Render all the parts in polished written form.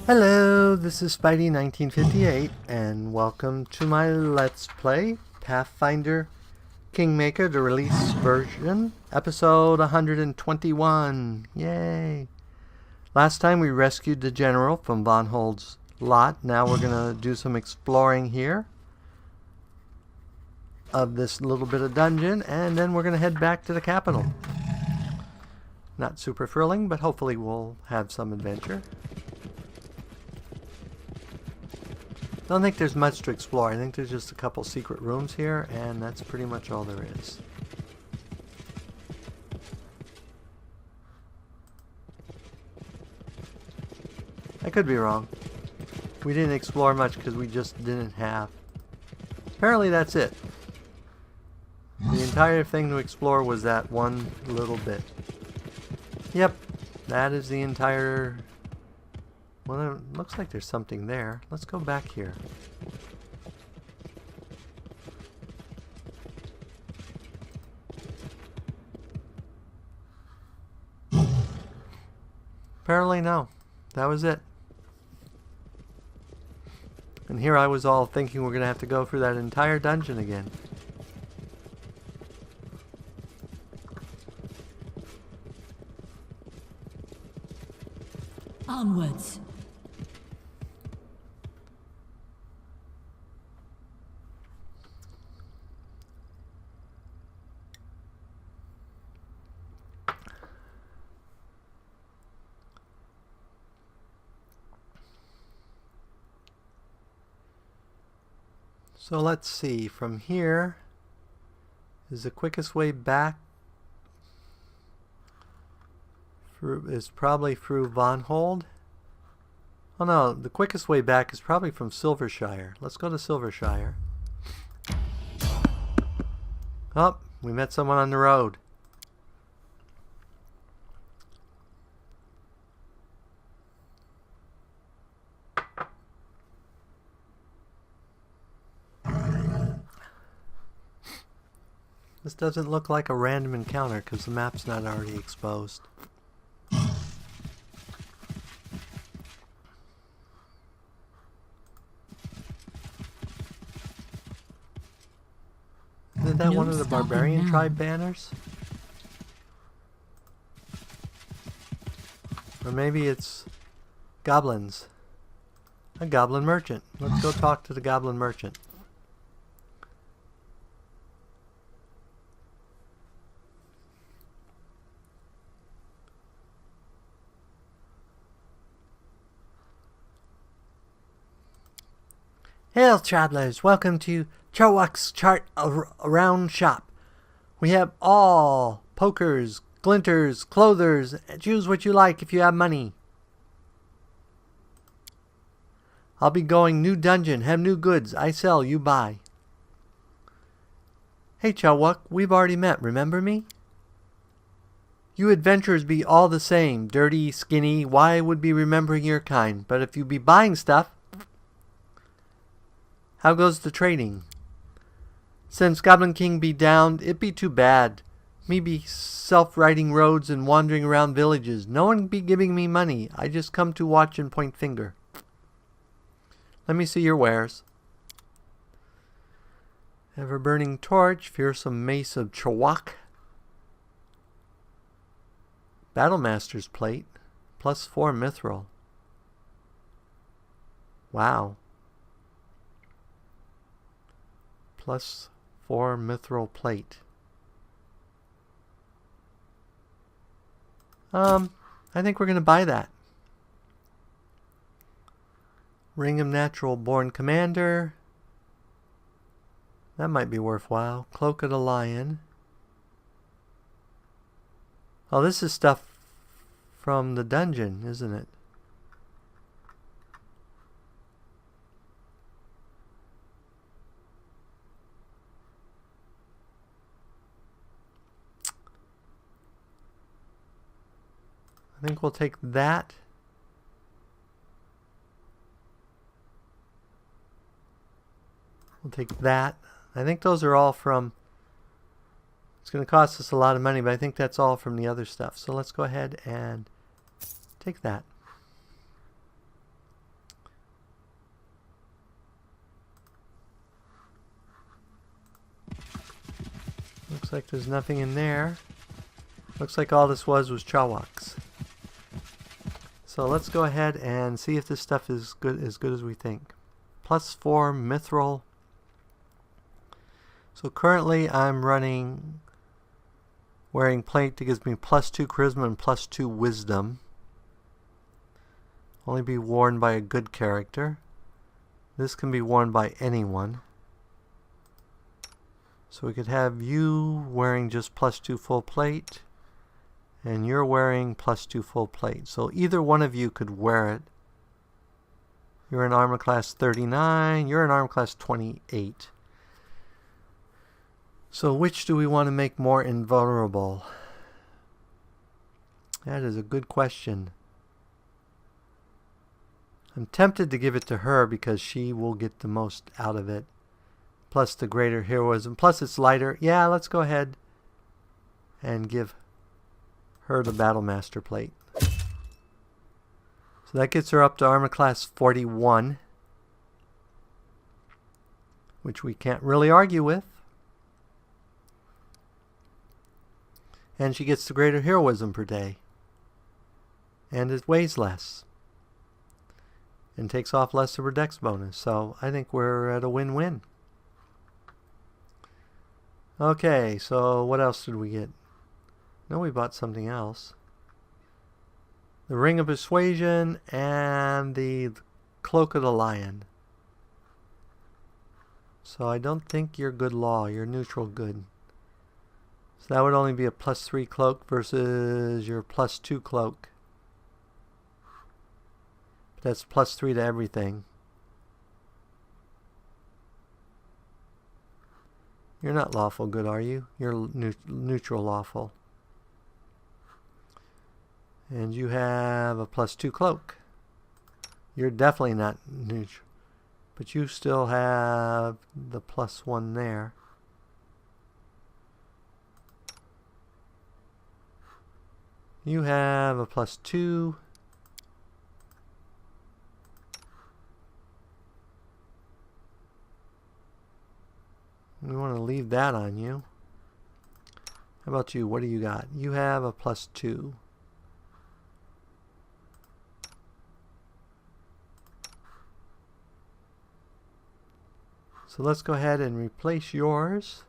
Hello, this is Spidey1958, and welcome to my Let's Play Pathfinder Kingmaker, the release version, episode 121. Yay! Last time we rescued the general from Varhold's lot. Now we're going to do some exploring here of this little bit of dungeon, and then we're going to head back to the capital. Not super thrilling, but hopefully we'll have some adventure. Don't think there's much to explore. I think there's just a couple secret rooms here, and that's pretty much all there is. I could be wrong. We didn't explore much because we just didn't have. Apparently that's it. The entire thing to explore was that one little bit. Yep, that is the entire... Well, it looks like there's something there. Let's go back here. Apparently no. That was it. And here I was all thinking we're going to have to go through that entire dungeon again. Onwards. So let's see, from here is the quickest way back is probably through Varhold. Oh no, the quickest way back is probably from Silvershire. Let's go to Silvershire. Oh, we met someone on the road. This doesn't look like a random encounter because the map's not already exposed. Isn't that one of the barbarian tribe banners? Or maybe it's goblins. A goblin merchant. Let's go talk to the goblin merchant. Hail, travelers! Welcome to Charwak's Chart Around Shop. We have all pokers, glinters, clothers. Choose what you like if you have money. I'll be going new dungeon, have new goods. I sell, you buy. Hey, Charwak, we've already met. Remember me? You adventurers be all the same, dirty, skinny. Why would be remembering your kind? But if you be buying stuff, how goes the trading? Since Goblin King be down, it be too bad. Me be self-riding roads and wandering around villages. No one be giving me money. I just come to watch and point finger. Let me see your wares. Ever-burning torch, fearsome mace of Charwak. Battlemaster's plate, +4 mithril. Wow. +4 mithril plate. I think we're going to buy that. Ring of Natural Born Commander. That might be worthwhile. Cloak of the Lion. Oh, this is stuff from the dungeon, isn't it? I think we'll take that. We'll take that. I think those are all from... It's going to cost us a lot of money, but I think that's all from the other stuff. So let's go ahead and take that. like there's nothing in there. Looks like all this was Chawaks. So let's go ahead and see if this stuff is as good as we think. +4 mithril. So currently I'm wearing plate that gives me +2 charisma and +2 wisdom. Only be worn by a good character. This can be worn by anyone. So we could have you wearing just +2 full plate, and you're wearing +2 full plate. So either one of you could wear it. You're in armor class 39, you're in armor class 28. So which do we want to make more invulnerable? That is a good question. I'm tempted to give it to her because she will get the most out of it. Plus the greater heroism. Plus it's lighter. Yeah, let's go ahead and give her the Battle Master plate. So that gets her up to armor class 41. Which we can't really argue with. And she gets the greater heroism per day. And it weighs less. And takes off less of her dex bonus. So I think we're at a win-win. Okay, so what else did we get? No, we bought something else. The Ring of Persuasion and the Cloak of the Lion. So I don't think you're good law. You're neutral good. So that would only be a +3 cloak versus your +2 cloak. But that's +3 to everything. You're not lawful good, are you? You're neutral lawful. And you have a +2 cloak. You're definitely not neutral. But you still have the +1 there. You have a +2. We want to leave that on you. How about you? What do you got? You have a +2. So let's go ahead and replace yours.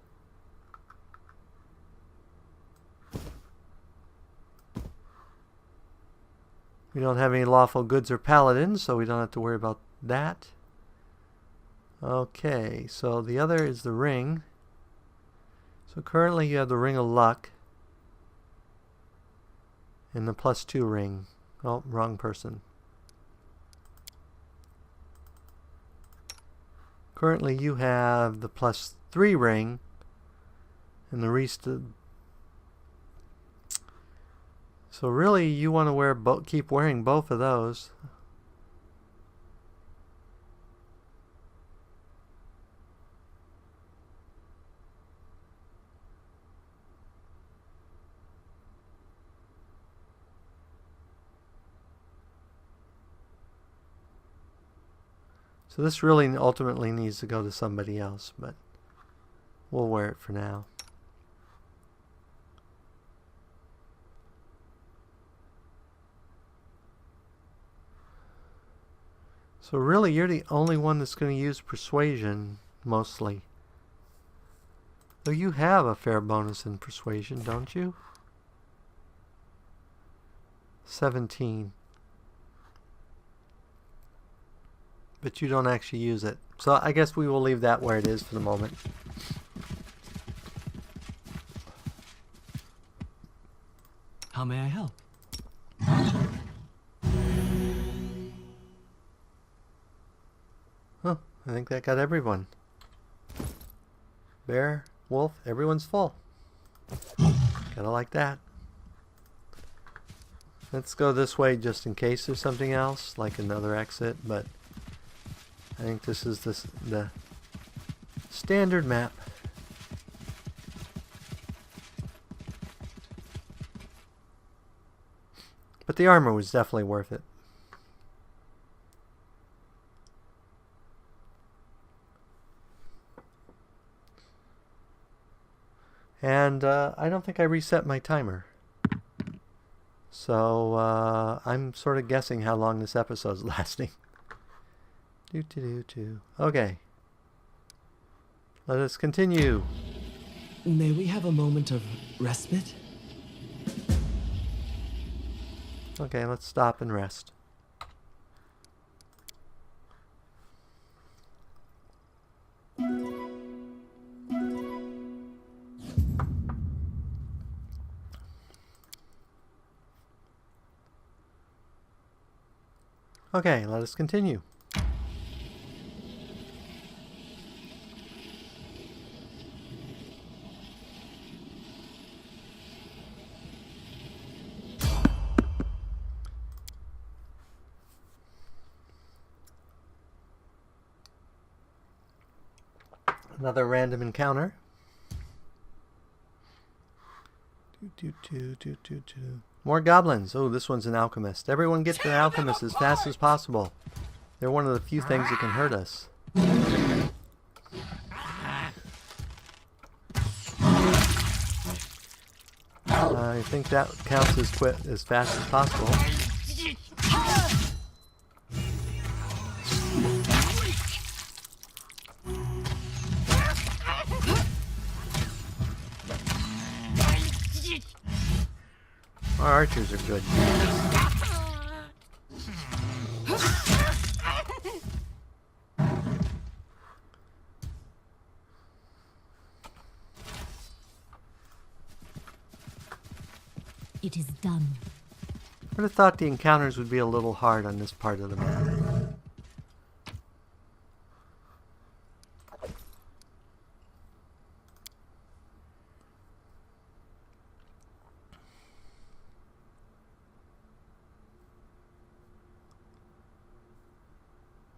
We don't have any lawful goods or paladins, so we don't have to worry about that. Okay, so the other is the ring. So currently you have the Ring of Luck and the +2 ring. Oh, wrong person. Currently you have the +3 ring and the rest. So really you want to keep wearing both of those. So this really ultimately needs to go to somebody else, but we'll wear it for now. So really you're the only one that's going to use persuasion mostly. Though you have a fair bonus in persuasion, don't you? 17. But you don't actually use it. So I guess we will leave that where it is for the moment. How may I help? Oh, I think that got everyone. Bear, wolf, everyone's full. Gotta like that. Let's go this way just in case there's something else, like another exit, but I think this is the standard map. But the armor was definitely worth it. And And I don't think I reset my timer. So I'm sort of guessing how long this episode's lasting. Okay. Let us continue. May we have a moment of respite? Okay, let's stop and rest. Okay, let us continue. Another random encounter. More goblins. Oh, this one's an alchemist. Everyone get to an alchemist as fast as possible. They're one of the few things that can hurt us. I think that counts as quit as fast as possible. Our archers are good. It is done. I would have thought the encounters would be a little hard on this part of the map.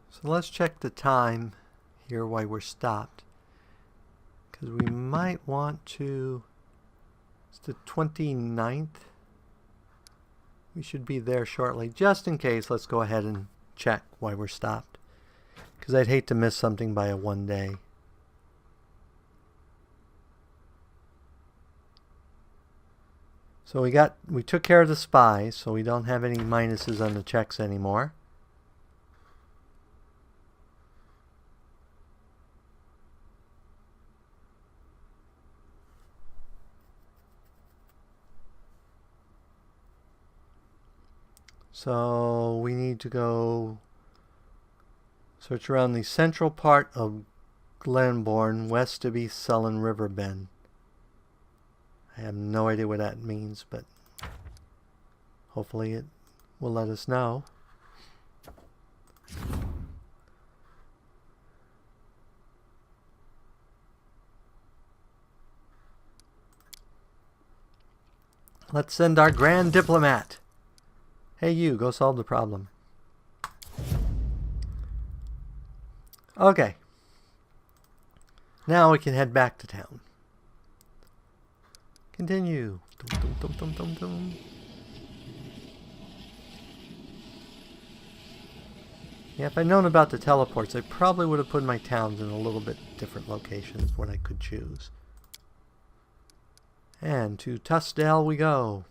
So let's check the time here while we're stopped. Because we might want to... It's the 29th. We should be there shortly. Just in case, let's go ahead and check why we're stopped. Because I'd hate to miss something by a 1 day. So we took care of the spies, so we don't have any minuses on the checks anymore. So we need to go search around the central part of Glenbourne, west of East Sullen River Bend. I have no idea what that means, but hopefully it will let us know. Let's send our grand diplomat. Hey you, go solve the problem. Okay. Now we can head back to town. Continue. Dum, dum, dum, dum, dum. Yeah, if I'd known about the teleports, I probably would have put my towns in a little bit different locations when I could choose. And to Tussdale we go.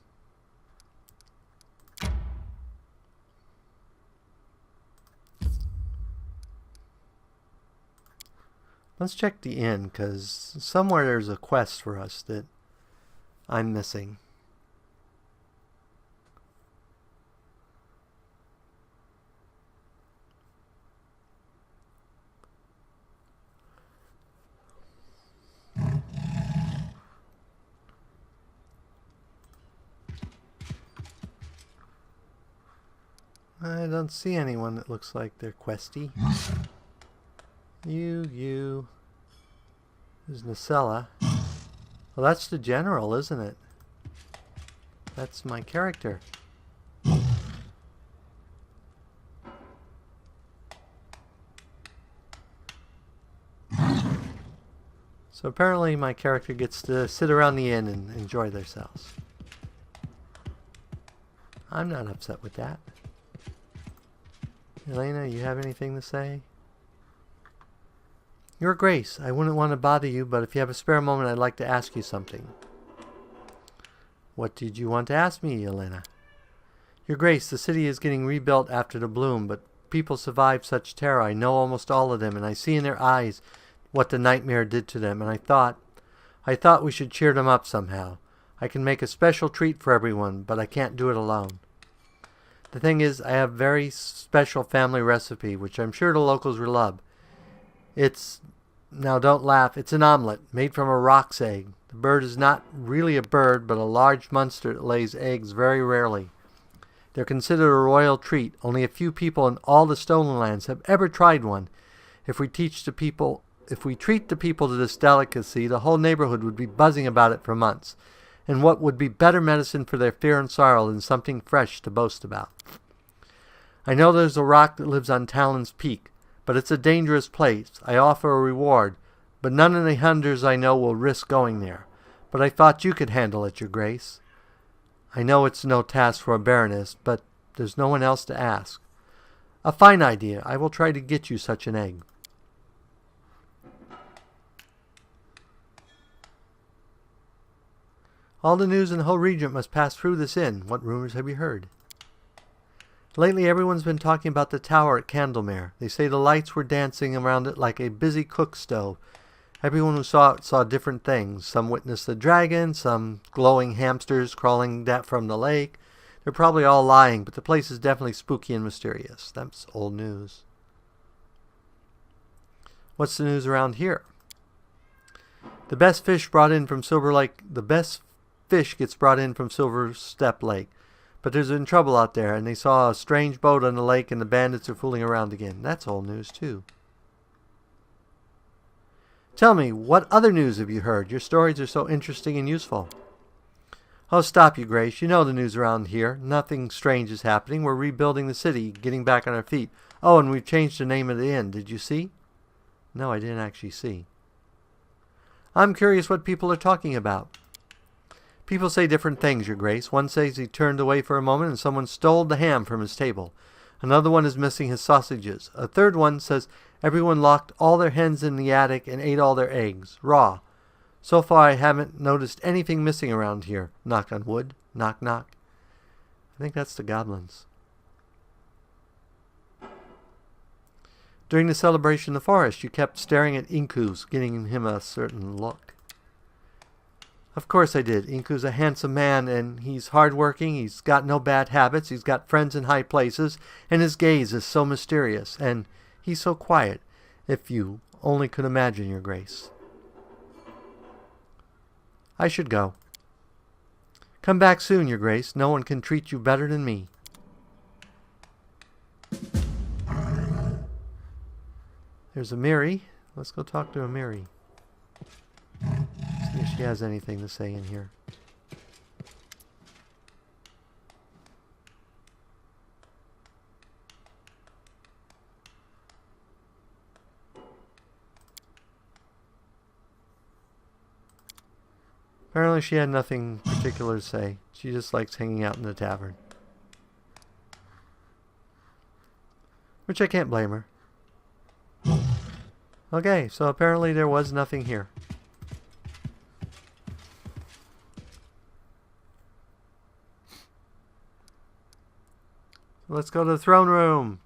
Let's check the inn, because somewhere there's a quest for us that I'm missing. I don't see anyone that looks like they're questy. You. There's Nacella. Well, that's the general, isn't it? That's my character. So apparently my character gets to sit around the inn and enjoy themselves. I'm not upset with that. Elena, you have anything to say? Your Grace, I wouldn't want to bother you, but if you have a spare moment, I'd like to ask you something. What did you want to ask me, Elena? Your Grace, the city is getting rebuilt after the bloom, but people survived such terror. I know almost all of them, and I see in their eyes what the nightmare did to them, and I thought we should cheer them up somehow. I can make a special treat for everyone, but I can't do it alone. The thing is, I have a very special family recipe, which I'm sure the locals will love. Now don't laugh, it's an omelet made from a roc's egg. The bird is not really a bird, but a large monster that lays eggs very rarely. They're considered a royal treat. Only a few people in all the Stolen Lands have ever tried one. If we treat the people to this delicacy, the whole neighborhood would be buzzing about it for months. And what would be better medicine for their fear and sorrow than something fresh to boast about? I know there's a rock that lives on Talon's Peak, but it's a dangerous place. I offer a reward, but none of the hunters I know will risk going there. But I thought you could handle it, Your Grace. I know it's no task for a baroness, but there's no one else to ask. A fine idea. I will try to get you such an egg. All the news in the whole region must pass through this inn. What rumors have you heard? Lately everyone's been talking about the tower at Candlemere. They say the lights were dancing around it like a busy cook stove. Everyone who saw it saw different things. Some witnessed the dragon, some glowing hamsters crawling from the lake. They're probably all lying, but the place is definitely spooky and mysterious. That's old news. What's the news around here? The best fish gets brought in from Silver Step Lake. But there's been trouble out there, and they saw a strange boat on the lake, and the bandits are fooling around again. That's old news, too. Tell me, what other news have you heard? Your stories are so interesting and useful. Oh, stop, Your Grace. You know the news around here. Nothing strange is happening. We're rebuilding the city, getting back on our feet. Oh, and we've changed the name of the inn. Did you see? No, I didn't actually see. I'm curious what people are talking about. People say different things, Your Grace. One says he turned away for a moment and someone stole the ham from his table. Another one is missing his sausages. A third one says everyone locked all their hens in the attic and ate all their eggs, raw. So far I haven't noticed anything missing around here. Knock on wood. Knock, knock. I think that's the goblins. During the celebration in the forest, you kept staring at Inku's, giving him a certain look. Of course I did. Inku's a handsome man, and he's hard-working. He's got no bad habits. He's got friends in high places, and his gaze is so mysterious, and he's so quiet, if you only could imagine, Your Grace. I should go. Come back soon, Your Grace. No one can treat you better than me. There's a Miri. Let's go talk to a Miri. See if she has anything to say in here. Apparently she had nothing particular to say. She just likes hanging out in the tavern. Which I can't blame her. Okay, so apparently there was nothing here. Let's go to the throne room.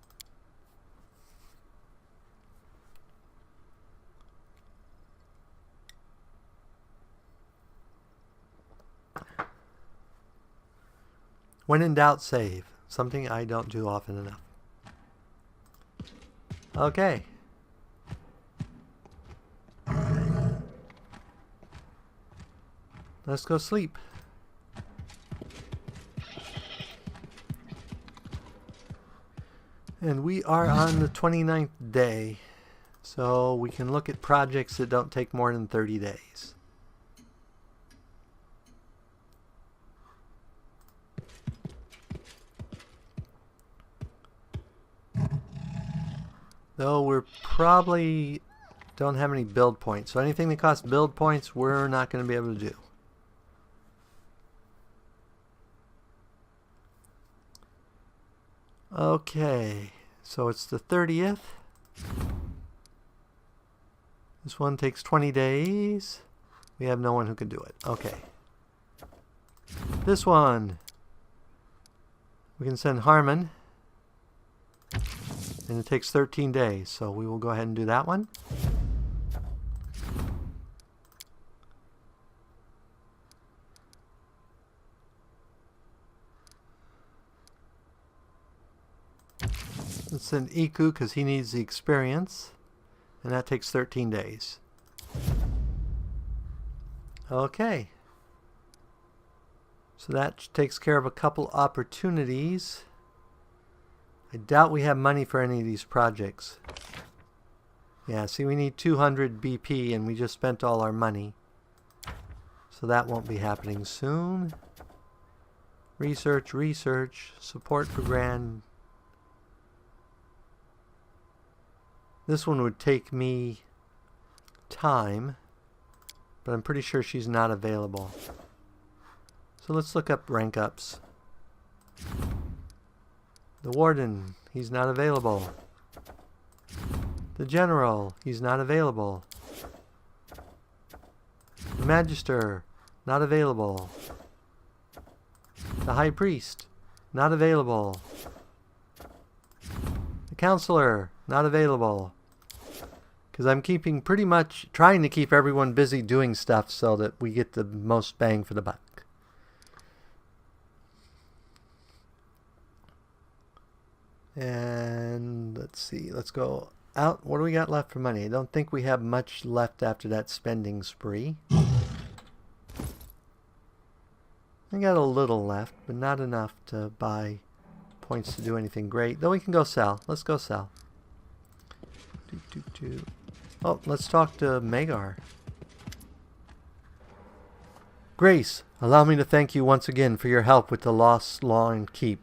When in doubt, save. Something I don't do often enough. Okay. Let's go sleep. And we are on the 29th day, so we can look at projects that don't take more than 30 days. Though we're probably don't have any build points, so anything that costs build points we're not going to be able to do. Okay, so it's the 30th. This one takes 20 days. We have no one who can do it. Okay. This one. We can send Harmon. And it takes 13 days, so we will go ahead and do that one. Let's send Iku because he needs the experience. And that takes 13 days. Okay. So that takes care of a couple opportunities. I doubt we have money for any of these projects. Yeah, see, we need 200 BP and we just spent all our money. So that won't be happening soon. Research, support for Grand. This one would take me time, but I'm pretty sure she's not available. So let's look up rank ups. The Warden, he's not available. The General, he's not available. The Magister, not available. The High Priest, not available. The Counselor, not available. Because I'm trying to keep everyone busy doing stuff so that we get the most bang for the buck. And let's see, let's go out. What do we got left for money? I don't think we have much left after that spending spree. I got a little left, but not enough to buy points to do anything great. Though we can go sell. Let's go sell. Oh, let's talk to Magar. Grace, allow me to thank you once again for your help with the Lost Lawn Keep.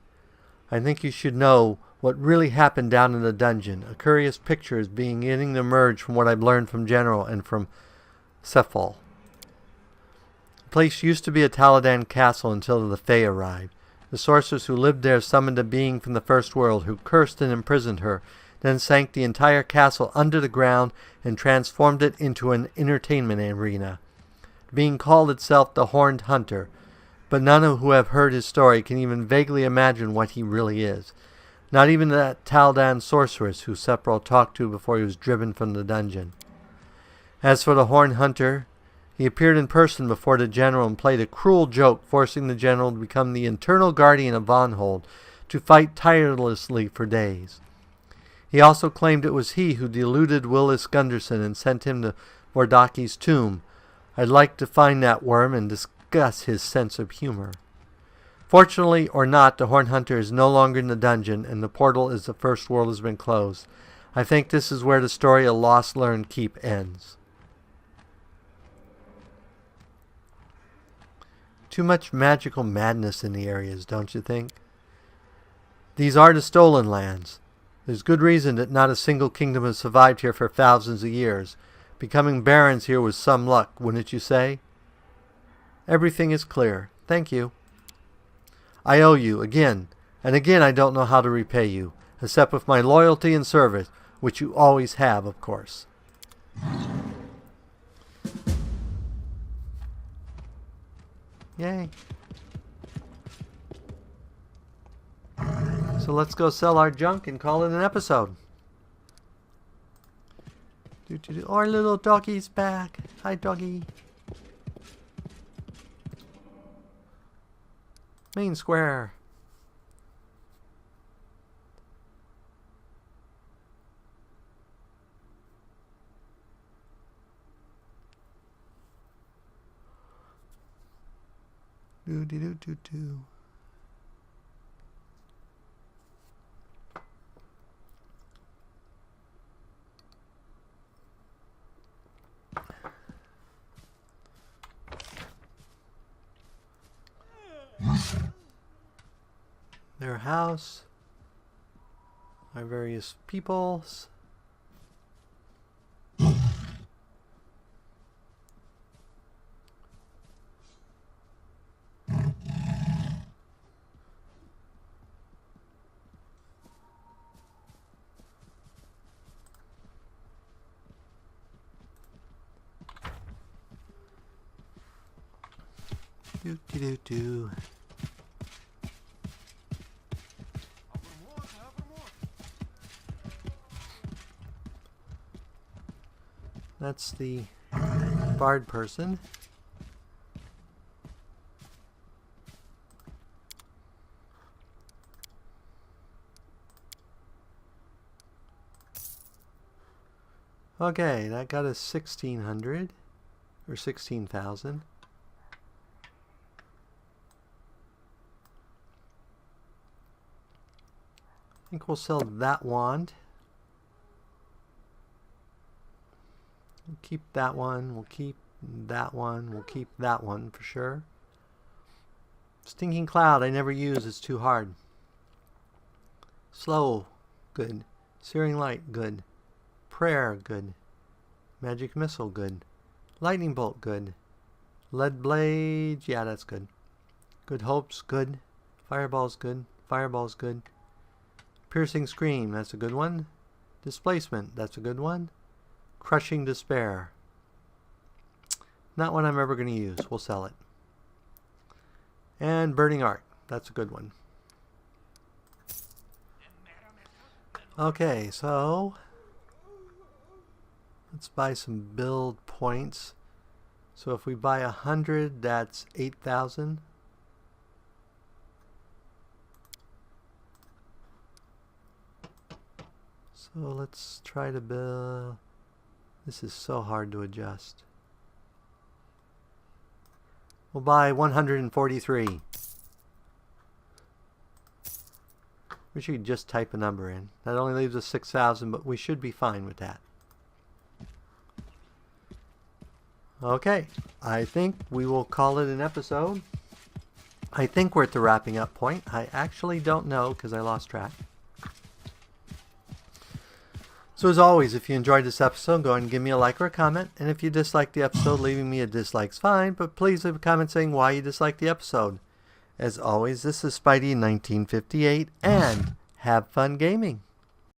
I think you should know what really happened down in the dungeon. A curious picture is beginning to emerge from what I've learned from General and from Cephal. The place used to be a Taladan castle until the Fae arrived. The sorceress who lived there summoned a being from the first world who cursed and imprisoned her, then sank the entire castle under the ground and transformed it into an entertainment arena. The being called itself the Horned Hunter, but none who have heard his story can even vaguely imagine what he really is. Not even that Taldan sorceress who Sepral talked to before he was driven from the dungeon. As for the Horned Hunter, he appeared in person before the General and played a cruel joke, forcing the General to become the eternal guardian of Varhold, to fight tirelessly for days. He also claimed it was he who deluded Willis Gunderson and sent him to Vordaki's tomb. I'd like to find that worm and discuss his sense of humor. Fortunately or not, the Horned Hunter is no longer in the dungeon, and the portal as the first world has been closed. I think this is where the story of Lost Learn Keep ends. Too much magical madness in the areas, don't you think? These are the Stolen Lands. There's good reason that not a single kingdom has survived here for thousands of years. Becoming barons here was some luck, wouldn't you say? Everything is clear. Thank you. I owe you, again, and again I don't know how to repay you, except with my loyalty and service, which you always have, of course. Yay. So let's go sell our junk and call it an episode. Our little doggy's back. Hi, doggy. Main square. Do. Their house, our various peoples. Do do do do. That's the bard person. Okay, that got us 1,600 or 16,000. I think we'll sell that wand. We'll keep that one. We'll keep that one. We'll keep that one for sure. Stinking Cloud I never use. It's too hard. Slow. Good. Searing Light. Good. Prayer. Good. Magic Missile. Good. Lightning Bolt. Good. Lead Blade. Yeah, that's good. Good Hopes. Good. Fireball's good. Fireball's good. Piercing Scream. That's a good one. Displacement. That's a good one. Crushing Despair. Not one I'm ever going to use. We'll sell it. And Burning Arc. That's a good one. Okay, so let's buy some build points. So if we buy 100, that's 8,000. So let's try to build. This is so hard to adjust. We'll buy 143. We should just type a number in. That only leaves us 6,000, but we should be fine with that. Okay, I think we will call it an episode. I think we're at the wrapping up point. I actually don't know because I lost track. So as always, if you enjoyed this episode, go ahead and give me a like or a comment. And if you dislike the episode, leaving me a dislike's fine. But please leave a comment saying why you dislike the episode. As always, this is Spidey 1958, and have fun gaming.